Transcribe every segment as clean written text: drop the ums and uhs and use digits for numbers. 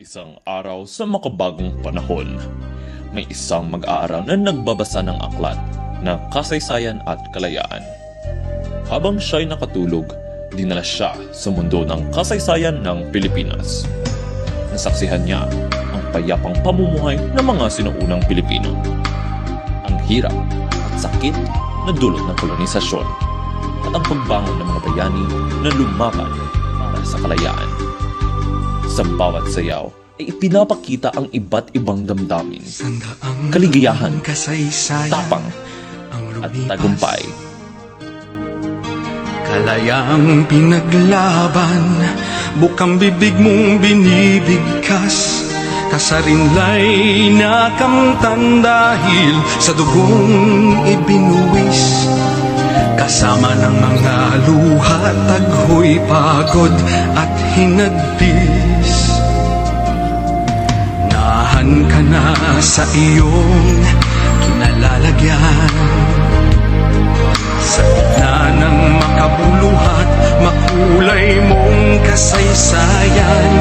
Isang araw sa makabagong panahon, may isang mag-aaral na nagbabasa ng aklat na kasaysayan at kalayaan. Habang siya'y nakatulog, dinala siya sa mundo ng kasaysayan ng Pilipinas. Nasaksihan niya ang payapang pamumuhay ng mga sinuunang Pilipino, ang hirap at sakit na dulot ng kolonisasyon, at ang pagbangon ng mga bayani na lumaban para sa kalayaan. Sa bawat sayaw ay ipinapakita ang iba't ibang damdamin, kaligayahan, tapang, at tagumpay. Kalayaang pinaglaban, bukang bibig mong binibigkas, kasarinlay nakamtan dahil sa dugong ibinuwis. Kasama ng mga luha, taghoy, pagod at hinagpis. Nahan ka na sa iyong kinalalagyan, sa gitna ng makabuluhat, makulay mong kasaysayan.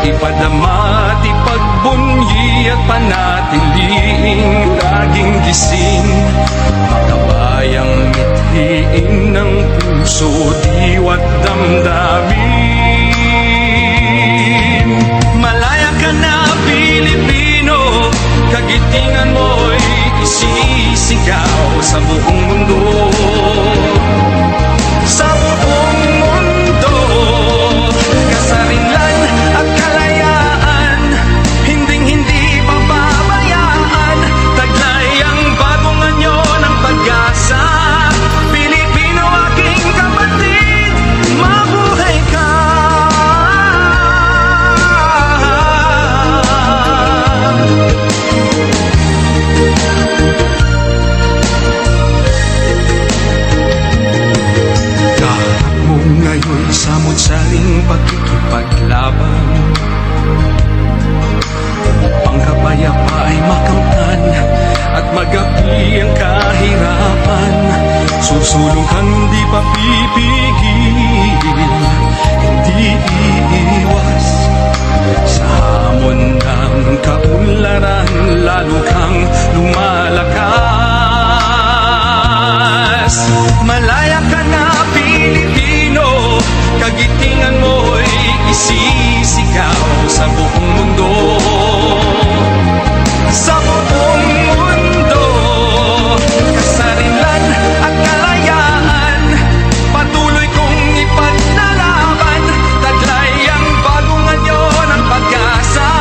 Ipadama at ipagbunyi at panatiling laging gising, makabayang mithiin ng puso, diwa't damdamin. Malaya ka na, Pilipino, kagitingan mo'y isisigaw sa buong mundo. Sa buong mundo, kasarinlan at kalayaan, hinding-hindi pababayaan, taglay ang bagong anyo ng pag-asa. Pilipino, aking kapatid, mabuhay ka. Ngayon samot-saring pakikipaglaban, upang kapayapa ay makamtan at magapi ang kahirapan. Susulong kang hindi papipigil, hindi iiwas sa hamon ng kaunlaran, lalo kang lumalakas. Malaya ka na, Pilipino, kagitingan mo'y isisigaw sa buong mundo. Sa buong mundo, kasarinlan at kalayaan, patuloy kong ipaglalaban, taglay ang bagong anyo ng pag-asa.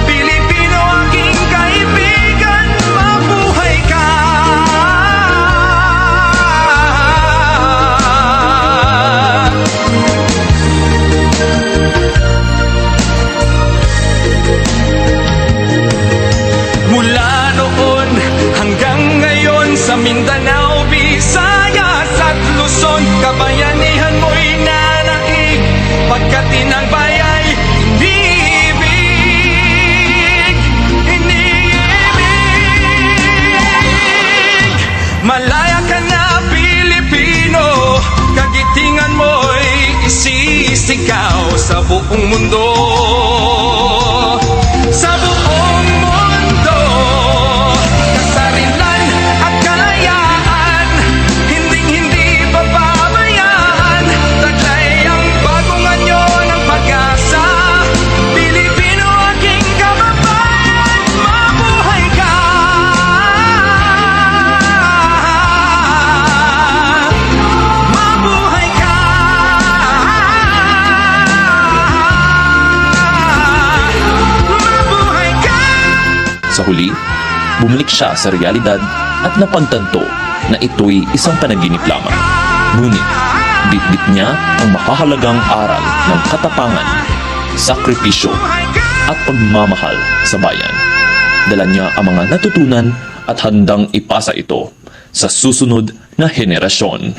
Pilipino, aking kaibigan, mabuhay ka. Mula noon hanggang ngayon, sa Mindanao, Visayas at Luzon, kabayanihan mo'y nanaig, pagkat tinangbay ay iniibig, iniibig. Malaya ka na, Pilipino, kagitingan mo'y isisigaw sa buong mundo. Sa buong mundo, kasarinlan at kalayaan, hinding-hindi pababayaan, taglay ang bagong anyo ng pag-asa. Pilipino, aking kababayan, mabuhay ka. Mabuhay ka. Mabuhay ka. Sa huli, bumalik siya sa realidad at napagtanto na ito'y isang panaginip lamang. Ngunit, bitbit niya ang makahalagang aral ng katapangan, sakripisyo, at pagmamahal sa bayan. Dala niya ang mga natutunan at handang ipasa ito sa susunod na henerasyon.